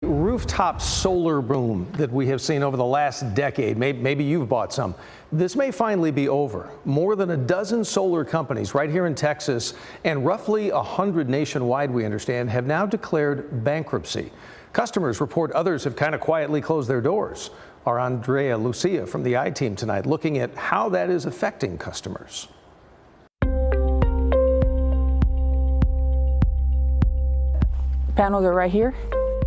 Rooftop solar boom that we have seen over the last decade. Maybe you've bought some. This may finally be over. More than a dozen solar companies right here in Texas and roughly 100 nationwide, we understand, have now declared bankruptcy. Customers report others have kind of quietly closed their doors. Our Andrea Lucia from the I-Team tonight looking at how that is affecting customers. Panels are right here.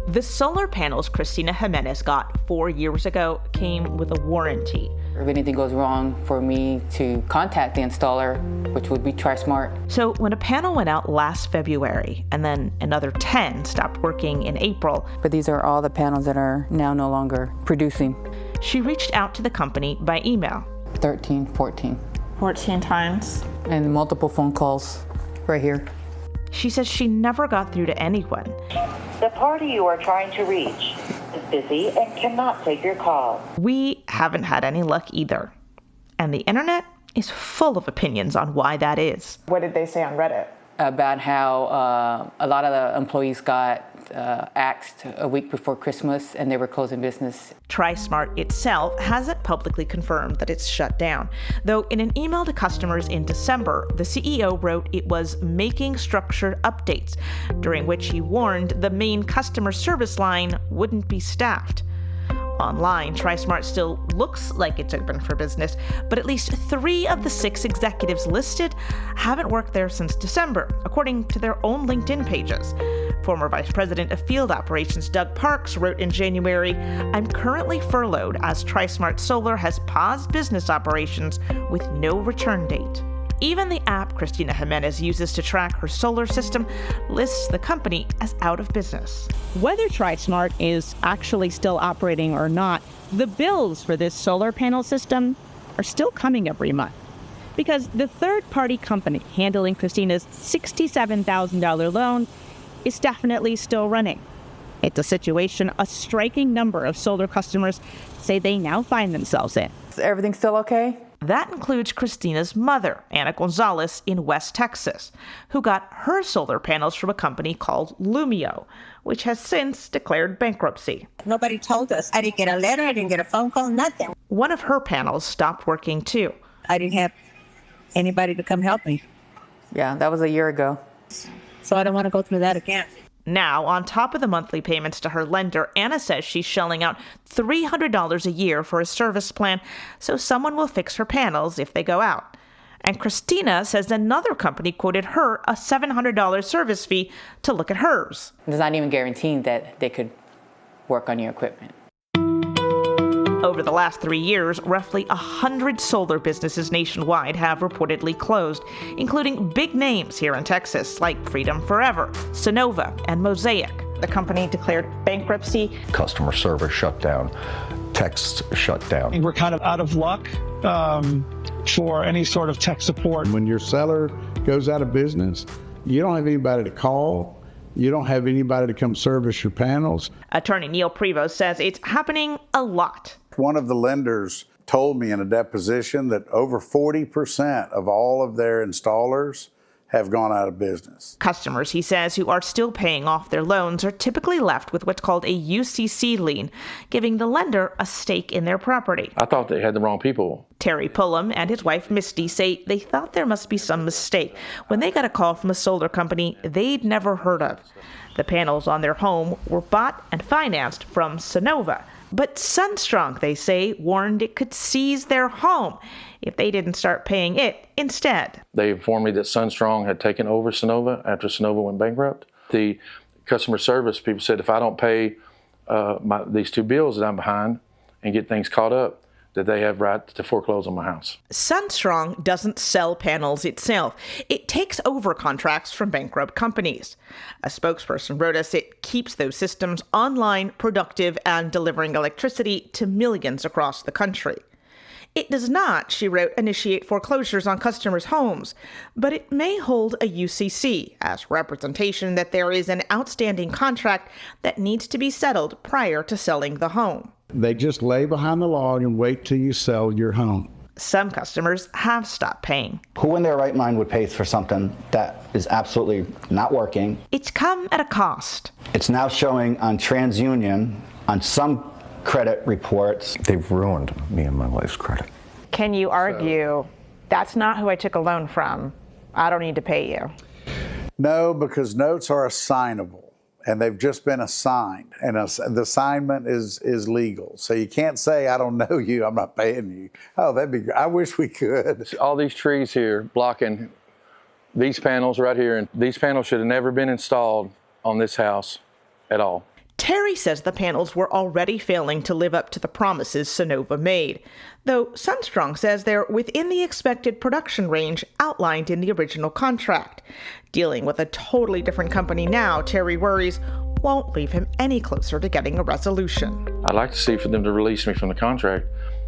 The solar panels Cristina Jimenez got 4 years ago came with a warranty. If anything goes wrong, for me to contact the installer, which would be TriSmart. So when a panel went out last February and then another 10 stopped working in April. But these are all the panels that are now no longer producing. She reached out to the company by email. 13, 14. 14 times? And multiple phone calls right here. She says she never got through to anyone. The party you are trying to reach is busy and cannot take your call. We haven't had any luck either. And the internet is full of opinions on why that is. What did they say on Reddit? About how a lot of the employees got axed a week before Christmas and they were closing business. TriSmart itself hasn't publicly confirmed that it's shut down, though in an email to customers in December, the CEO wrote it was making structured updates, during which he warned the main customer service line wouldn't be staffed. Online, TriSmart still looks like it's open for business, but at least 3 of the 6 executives listed haven't worked there since December, according to their own LinkedIn pages. Former Vice President of Field Operations Doug Parks wrote in January, "I'm currently furloughed as TriSmart Solar has paused business operations with no return date." Even the app Cristina Jimenez uses to track her solar system lists the company as out of business. Whether TriSmart is actually still operating or not, the bills for this solar panel system are still coming every month. Because the third-party company handling Christina's $67,000 loan is definitely still running. It's a situation a striking number of solar customers say they now find themselves in. Is everything still okay? That includes Christina's mother, Anna Gonzalez, in West Texas, who got her solar panels from a company called Lumio, which has since declared bankruptcy. Nobody told us. I didn't get a letter, I didn't get a phone call, nothing. One of her panels stopped working too. I didn't have anybody to come help me. Yeah, that was a year ago. So I don't want to go through that again. Now, on top of the monthly payments to her lender, Anna says she's shelling out $300 a year for a service plan so someone will fix her panels if they go out. And Cristina says another company quoted her a $700 service fee to look at hers. It's not even guaranteeing that they could work on your equipment. Over the last 3 years, roughly 100 solar businesses nationwide have reportedly closed, including big names here in Texas like Freedom Forever, Sonova, and Mosaic. The company declared bankruptcy. Customer service shut down, texts shut down. We're kind of out of luck for any sort of tech support. When your seller goes out of business, you don't have anybody to call. You don't have anybody to come service your panels. Attorney Neil Prevost says it's happening a lot. One of the lenders told me in a deposition that over 40% of all of their installers have gone out of business. Customers, he says, who are still paying off their loans are typically left with what's called a UCC lien, giving the lender a stake in their property. I thought they had the wrong people. Terry Pullum and his wife Misty say they thought there must be some mistake when they got a call from a solar company they'd never heard of. The panels on their home were bought and financed from Sonova. But SunStrong, they say, warned it could seize their home if they didn't start paying it instead. They informed me that SunStrong had taken over Sonova after Sonova went bankrupt. The customer service people said if I don't pay these 2 bills that I'm behind and get things caught up, that they have right to foreclose on my house. SunStrong doesn't sell panels itself. It takes over contracts from bankrupt companies. A spokesperson wrote us it keeps those systems online, productive, and delivering electricity to millions across the country. It does not, she wrote, initiate foreclosures on customers' homes, but it may hold a UCC as representation that there is an outstanding contract that needs to be settled prior to selling the home. They just lay behind the log and wait till you sell your home. Some customers have stopped paying. Who in their right mind would pay for something that is absolutely not working? It's come at a cost. It's now showing on TransUnion, on some credit reports. They've ruined me and my wife's credit. Can you argue, that's not who I took a loan from, I don't need to pay you? No, because notes are assignable, and they've just been assigned, and the assignment is legal. So you can't say, I don't know you, I'm not paying you. Oh, that'd be great. I wish we could. All these trees here blocking these panels right here, and these panels should have never been installed on this house at all. Terry says the panels were already failing to live up to the promises Sonova made, though Sunstrong says they're within the expected production range outlined in the original contract. Dealing with a totally different company now, Terry worries won't leave him any closer to getting a resolution. I'd like to see for them to release me from the contract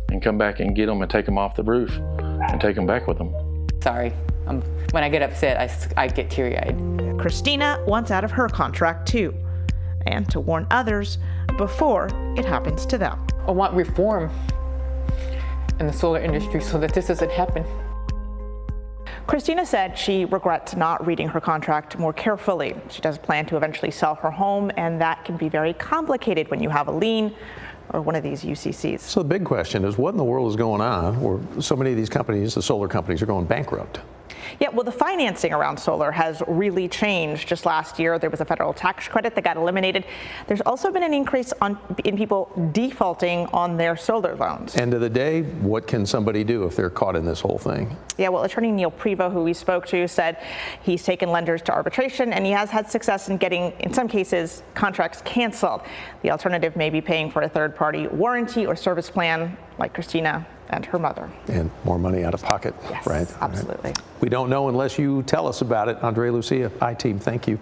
and come back and get them and take them off the roof and take them back with them. Sorry, when I get upset, I get teary-eyed. Christina wants out of her contract too, and to warn others before it happens to them. I want reform in the solar industry so that this doesn't happen. Christina said she regrets not reading her contract more carefully. She does plan to eventually sell her home, and that can be very complicated when you have a lien or one of these UCCs. So the big question is, what in the world is going on where so many of these companies, the solar companies, are going bankrupt? Yeah, well, the financing around solar has really changed. Just last year, there was a federal tax credit that got eliminated. There's also been an increase in people defaulting on their solar loans. End of the day, what can somebody do if they're caught in this whole thing? Yeah, well, attorney Neil Prevo, who we spoke to, said he's taken lenders to arbitration, and he has had success in getting, in some cases, contracts canceled. The alternative may be paying for a third-party warranty or service plan, like Christina and her mother. And more money out of pocket, yes, right? Absolutely. Right. We don't know unless you tell us about it. Andre Lucia, I-Team, thank you.